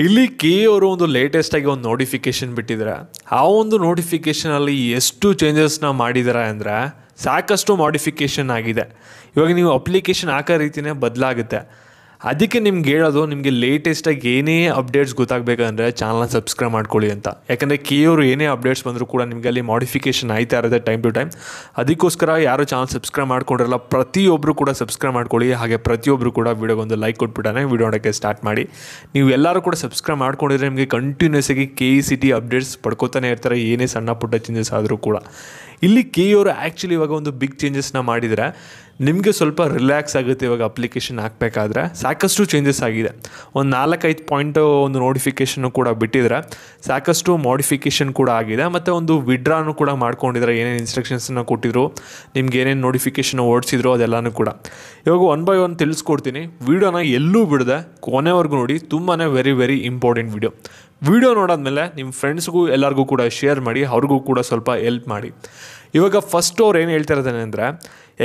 ಇಲ್ಲಿ ಕೆ ಅವರು ಒಂದು ಲೇಟೆಸ್ಟಾಗಿ ಒಂದು ನೋಟಿಫಿಕೇಷನ್ ಬಿಟ್ಟಿದ್ದಾರೆ. ಆ ಒಂದು ನೋಟಿಫಿಕೇಷನಲ್ಲಿ ಎಷ್ಟು ಚೇಂಜಸ್ನ ಮಾಡಿದ್ದಾರೆ ಅಂದರೆ ಸಾಕಷ್ಟು ಮಾಡಿಫಿಕೇಷನ್ ಆಗಿದೆ. ಇವಾಗ ನೀವು ಅಪ್ಲಿಕೇಶನ್ ಹಾಕೋ ರೀತಿಯೇ ಬದಲಾಗುತ್ತೆ. ಅದಕ್ಕೆ ನಿಮ್ಗೆ ಹೇಳೋದು, ನಿಮಗೆ ಲೇಟೆಸ್ಟಾಗಿ ಏನೇ ಅಪ್ಡೇಟ್ಸ್ ಗೊತ್ತಾಗಬೇಕಂದ್ರೆ ಚಾನಲ್ನ ಸಬ್ಸ್ಕ್ರೈಬ್ ಮಾಡ್ಕೊಳ್ಳಿ ಅಂತ. ಯಾಕಂದರೆ ಕೆ ಅವರು ಏನೇ ಅಪ್ಡೇಟ್ಸ್ ಬಂದರೂ ಕೂಡ ನಿಮಗೆ ಅಲ್ಲಿ ಮಾಡಿಫಿಕೇಷನ್ ಆಯ್ತಾ ಇರುತ್ತೆ ಟೈಮ್ ಟು ಟೈಮ್. ಅದಕ್ಕೋಸ್ಕರ ಯಾರು ಚಾನಲ್ ಸಬ್ಸ್ಕ್ರೈಬ್ ಮಾಡ್ಕೊಂಡಿರಲ್ಲ ಪ್ರತಿಯೊಬ್ಬರು ಕೂಡ ಸಬ್ಸ್ಕ್ರೈಬ್ ಮಾಡ್ಕೊಳ್ಳಿ. ಹಾಗೆ ಪ್ರತಿಯೊಬ್ಬರು ಕೂಡ ವೀಡಿಯೋಗೊಂದು ಲೈಕ್ ಕೊಟ್ಬಿಟ್ಟಾನೆ ವೀಡಿಯೋ ನೋಡೋಕ್ಕೆ ಸ್ಟಾರ್ಟ್ ಮಾಡಿ. ನೀವು ಎಲ್ಲರೂ ಕೂಡ ಸಬ್ಸ್ಕ್ರೈಬ್ ಮಾಡ್ಕೊಂಡಿದ್ರೆ ನಿಮಗೆ ಕಂಟಿನ್ಯೂಸ್ ಆಗಿ KECT ಅಪ್ಡೇಟ್ಸ್ ಪಡ್ಕೋತಾನೆ ಇರ್ತಾರೆ, ಏನೇ ಸಣ್ಣ ಪುಟ್ಟ ಚೇಂಜಸ್ ಆದರೂ ಕೂಡ. ಇಲ್ಲಿ ಕೆ ಅವರು ಆ್ಯಕ್ಚುಲಿ ಇವಾಗ ಒಂದು ಬಿಗ್ ಚೇಂಜಸ್ನ ಮಾಡಿದರೆ ನಿಮಗೆ ಸ್ವಲ್ಪ ರಿಲ್ಯಾಕ್ಸ್ ಆಗುತ್ತೆ. ಇವಾಗ ಅಪ್ಲಿಕೇಶನ್ ಹಾಕಬೇಕಾದ್ರೆ ಸಾಕಷ್ಟು ಚೇಂಜಸ್ ಆಗಿದೆ. ಒಂದು 4-5 ಪಾಯಿಂಟ್ ಒಂದು ನೋಟಿಫಿಕೇಷನ್ನು ಕೂಡ ಬಿಟ್ಟಿದ್ರೆ ಸಾಕಷ್ಟು ಮಾಡಿಫಿಕೇಷನ್ ಕೂಡ ಆಗಿದೆ. ಮತ್ತು ಒಂದು ವಿಡ್ರಾನು ಕೂಡ ಮಾಡ್ಕೊಂಡಿದ್ದಾರೆ. ಏನೇನು ಇನ್ಸ್ಟ್ರಕ್ಷನ್ಸನ್ನು ಕೊಟ್ಟಿದ್ರು, ನಿಮ್ಗೆ ಏನೇನು ನೋಟಿಫಿಕೇಷನ್ ಓಡಿಸಿದ್ರು ಅದೆಲ್ಲನೂ ಕೂಡ ಇವಾಗ 1 by 1 ತಿಳಿಸ್ಕೊಡ್ತೀನಿ. ವೀಡಿಯೋನ ಎಲ್ಲೂ ಬಿಡದೆ ಕೊನೆವರೆಗೂ ನೋಡಿ. ತುಂಬಾ ವೆರಿ ಇಂಪಾರ್ಟೆಂಟ್ ವಿಡಿಯೋ ನೋಡಾದ್ಮೇಲೆ ನಿಮ್ಮ ಫ್ರೆಂಡ್ಸ್ಗೂ ಎಲ್ಲರಿಗೂ ಕೂಡ ಶೇರ್ ಮಾಡಿ, ಅವ್ರಿಗೂ ಕೂಡ ಸ್ವಲ್ಪ ಹೆಲ್ಪ್ ಮಾಡಿ. ಇವಾಗ ಫಸ್ಟ್ ಅವ್ರು ಏನು ಹೇಳ್ತಾ ಇರೋದೇನೆ ಅಂದರೆ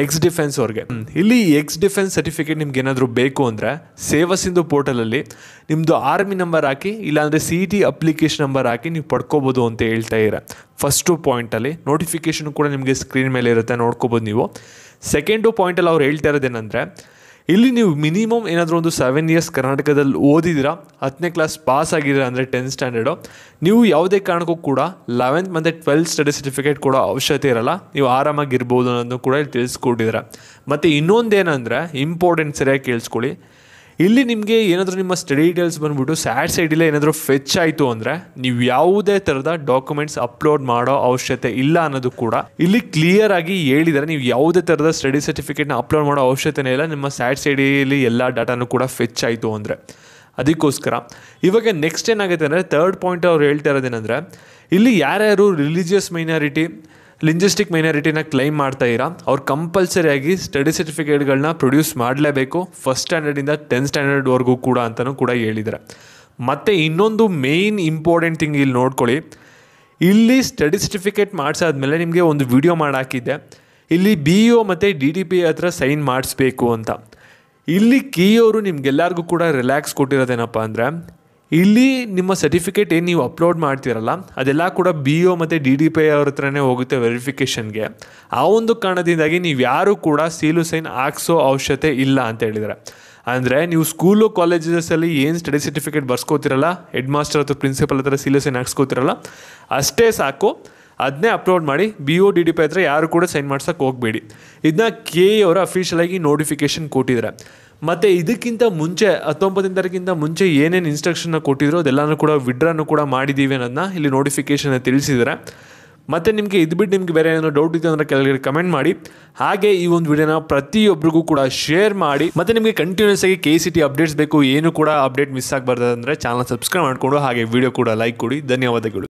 ಎಕ್ಸ್ ಡಿಫೆನ್ಸ್ ಅವ್ರಿಗೆ. ಇಲ್ಲಿ ಎಕ್ಸ್ ಡಿಫೆನ್ಸ್ ಸರ್ಟಿಫಿಕೇಟ್ ನಿಮ್ಗೆ ಏನಾದರೂ ಬೇಕು ಅಂದರೆ ಸೇವಾ ಸಿಂಧು ಪೋರ್ಟಲಲ್ಲಿ ನಿಮ್ಮದು ಆರ್ಮಿ ನಂಬರ್ ಹಾಕಿ, ಇಲ್ಲಾಂದರೆ CET ಅಪ್ಲಿಕೇಶನ್ ನಂಬರ್ ಹಾಕಿ ನೀವು ಪಡ್ಕೋಬೋದು ಅಂತ ಹೇಳ್ತಾ ಇದ್ದಾರೆ. ಫಸ್ಟು ಪಾಯಿಂಟಲ್ಲಿ ನೋಟಿಫಿಕೇಷನ್ ಕೂಡ ನಿಮಗೆ ಸ್ಕ್ರೀನ್ ಮೇಲೆ ಇರುತ್ತೆ, ನೋಡ್ಕೋಬೋದು ನೀವು. ಸೆಕೆಂಡು ಪಾಯಿಂಟಲ್ಲಿ ಅವ್ರು ಹೇಳ್ತಾ ಇರೋದೇನೆಂದರೆ ಇಲ್ಲಿ ನೀವು ಮಿನಿಮಮ್ ಏನಾದರೂ ಒಂದು 7 years ಕರ್ನಾಟಕದಲ್ಲಿ ಓದಿದ್ದೀರಾ, 10ನೇ ಕ್ಲಾಸ್ ಪಾಸ್ ಆಗಿದ್ದೀರಾ ಅಂದರೆ 10th ಸ್ಟ್ಯಾಂಡರ್ಡು, ನೀವು ಯಾವುದೇ ಕಾರಣಕ್ಕೂ ಕೂಡ 11th ಮತ್ತು 12th ಸ್ಟಡಿ ಸರ್ಟಿಫಿಕೇಟ್ ಕೊಡೋ ಅವಶ್ಯಕತೆ ಇರಲ್ಲ, ನೀವು ಆರಾಮಾಗಿರ್ಬೋದು ಅನ್ನೋದನ್ನು ಕೂಡ ಇಲ್ಲಿ ತಿಳಿಸ್ಕೊಟ್ಟಿದ್ದೀರಾ. ಮತ್ತು ಇನ್ನೊಂದೇನೆಂದರೆ ಇಂಪಾರ್ಟೆಂಟ್, ಸರಿಯಾಗಿ ಕೇಳಿಸ್ಕೊಳ್ಳಿ. ಇಲ್ಲಿ ನಿಮಗೆ ಏನಾದರೂ ನಿಮ್ಮ ಸ್ಟಡಿ ಡೀಟೇಲ್ಸ್ ಬಂದುಬಿಟ್ಟು ಸ್ಯಾಡ್ ಸೈಡಲ್ಲೇ ಏನಾದರೂ ಫೆಚ್ ಆಯಿತು ಅಂದರೆ ನೀವು ಯಾವುದೇ ಥರದ ಡಾಕ್ಯುಮೆಂಟ್ಸ್ ಅಪ್ಲೋಡ್ ಮಾಡೋ ಅವಶ್ಯಕತೆ ಇಲ್ಲ ಅನ್ನೋದು ಕೂಡ ಇಲ್ಲಿ ಕ್ಲಿಯರ್ ಆಗಿ ಹೇಳಿದ್ದಾರೆ. ನೀವು ಯಾವುದೇ ಥರದ ಸ್ಟಡಿ ಸರ್ಟಿಫಿಕೇಟ್ನ ಅಪ್ಲೋಡ್ ಮಾಡೋ ಅವಶ್ಯಕತೆ ಇಲ್ಲ ನಿಮ್ಮ ಸ್ಯಾಡ್ ಸೈಡಲ್ಲಿ ಎಲ್ಲ ಡಾಟಾನು ಕೂಡ ಫೆಚ್ ಆಯಿತು ಅಂದರೆ. ಅದಕ್ಕೋಸ್ಕರ ಇವಾಗ ನೆಕ್ಸ್ಟ್ ಏನಾಗುತ್ತೆ ಅಂದರೆ ಥರ್ಡ್ ಪಾಯಿಂಟ್ ಅವ್ರು ಹೇಳ್ತಾ ಇರೋದೇನೆಂದರೆ ಇಲ್ಲಿ ಯಾರ್ಯಾರು ರಿಲಿಜಿಯಸ್ ಮೈನಾರಿಟಿ, ಲಿಂಗ್ವಿಸ್ಟಿಕ್ ಮೈನಾರಿಟಿನ ಕ್ಲೈಮ್ ಮಾಡ್ತಾ ಇರಾ ಅವ್ರು ಕಂಪಲ್ಸರಿಯಾಗಿ ಸ್ಟಡಿ ಸರ್ಟಿಫಿಕೇಟ್ಗಳನ್ನ ಪ್ರೊಡ್ಯೂಸ್ ಮಾಡಲೇಬೇಕು, 1st ಸ್ಟ್ಯಾಂಡರ್ಡಿಂದ 10th ಸ್ಟ್ಯಾಂಡರ್ಡ್ವರೆಗೂ ಕೂಡ ಅಂತಲೂ ಕೂಡ ಹೇಳಿದ್ದಾರೆ. ಮತ್ತು ಇನ್ನೊಂದು ಮೇಯ್ನ್ ಇಂಪಾರ್ಟೆಂಟ್ ಥಿಂಗ್ ಇಲ್ಲಿ ನೋಡ್ಕೊಳ್ಳಿ. ಇಲ್ಲಿ ಸ್ಟಡಿ ಸರ್ಟಿಫಿಕೇಟ್ ಮಾಡಿಸಾದ್ಮೇಲೆ ನಿಮಗೆ ಒಂದು ವಿಡಿಯೋ ಮಾಡಾಕಿದ್ದೆ, ಇಲ್ಲಿ BO ಮತ್ತು DDP ಹತ್ರ ಸೈನ್ ಮಾಡಿಸ್ಬೇಕು ಅಂತ. ಇಲ್ಲಿ ಕೆ ಅವರು ನಿಮ್ಗೆಲ್ಲರಿಗೂ ಕೂಡ ರಿಲ್ಯಾಕ್ಸ್ ಕೊಟ್ಟಿರೋದೇನಪ್ಪ ಅಂದರೆ ಇಲ್ಲಿ ನಿಮ್ಮ ಸರ್ಟಿಫಿಕೇಟ್ ಏನು ನೀವು ಅಪ್ಲೋಡ್ ಮಾಡ್ತೀರಲ್ಲ ಅದೆಲ್ಲ ಕೂಡ BO ಮತ್ತು DDP ಅವ್ರ ಹತ್ರನೇ ಹೋಗುತ್ತೆ ವೆರಿಫಿಕೇಷನ್ಗೆ. ಆ ಒಂದು ಕಾರಣದಿಂದಾಗಿ ನೀವು ಯಾರೂ ಕೂಡ ಸೀಲು ಸೈನ್ ಹಾಕ್ಸೋ ಅವಶ್ಯಕತೆ ಇಲ್ಲ ಅಂತ ಹೇಳಿದ್ದಾರೆ. ಅಂದರೆ ನೀವು ಸ್ಕೂಲು ಕಾಲೇಜಸಲ್ಲಿ ಏನು ಸ್ಟಡಿ ಸರ್ಟಿಫಿಕೇಟ್ ಬರ್ಸ್ಕೋತಿರಲ್ಲ, ಹೆಡ್ ಮಾಸ್ಟರ್ ಅಥವಾ ಪ್ರಿನ್ಸಿಪಲ್ ಹತ್ರ ಸೀಲು ಸೈನ್ ಹಾಕ್ಸ್ಕೋತಿರಲ್ಲ ಅಷ್ಟೇ ಸಾಕು, ಅದನ್ನೇ ಅಪ್ಲೋಡ್ ಮಾಡಿ. BO DDP ಹತ್ರ ಯಾರು ಕೂಡ ಸೈನ್ ಮಾಡ್ಸೋಕ್ಕೆ ಹೋಗಬೇಡಿ. ಇದನ್ನ ಕೆ ಅವರು ಅಫಿಷಿಯಲಾಗಿ ನೋಟಿಫಿಕೇಷನ್ ಕೊಟ್ಟಿದ್ದಾರೆ. ಮತ್ತು ಇದಕ್ಕಿಂತ ಮುಂಚೆ 19ನೇ ತಾರೀಕಿಂತ ಮುಂಚೆ ಏನೇನು ಇನ್ಸ್ಟ್ರಕ್ಷನ್ನ ಕೊಟ್ಟಿದ್ರು ಅದೆಲ್ಲನೂ ಕೂಡ ವಿಡ್ರಾನು ಕೂಡ ಮಾಡಿದ್ದೀವಿ ಅನ್ನೋದನ್ನ ಇಲ್ಲಿ ನೋಟಿಫಿಕೇಷನ್ ತಿಳಿಸಿದ್ದಾರೆ. ಮತ್ತು ನಿಮಗೆ ಇದು ಬಿಟ್ಟು ನಿಮಗೆ ಬೇರೆ ಏನಾದರೂ ಡೌಟ್ ಇತ್ತು ಅಂದರೆ ಕೆಳಗಡೆ ಕಮೆಂಟ್ ಮಾಡಿ. ಹಾಗೆ ಈ ಒಂದು ವಿಡಿಯೋನ ಪ್ರತಿಯೊಬ್ಬರಿಗೂ ಕೂಡ ಶೇರ್ ಮಾಡಿ. ಮತ್ತು ನಿಮಗೆ ಕಂಟಿನ್ಯೂಸ್ ಆಗಿ KECT ಅಪ್ಡೇಟ್ಸ್ ಬೇಕು, ಏನು ಕೂಡ ಅಪ್ಡೇಟ್ ಮಿಸ್ ಆಗಬಾರ್ದು ಅಂದರೆ ಚಾನಲ್ ಸಬ್ಸ್ಕ್ರೈಬ್ ಮಾಡಿಕೊಂಡು ಹಾಗೆ ವಿಡಿಯೋ ಕೂಡ ಲೈಕ್ ಕೊಡಿ. ಧನ್ಯವಾದಗಳು.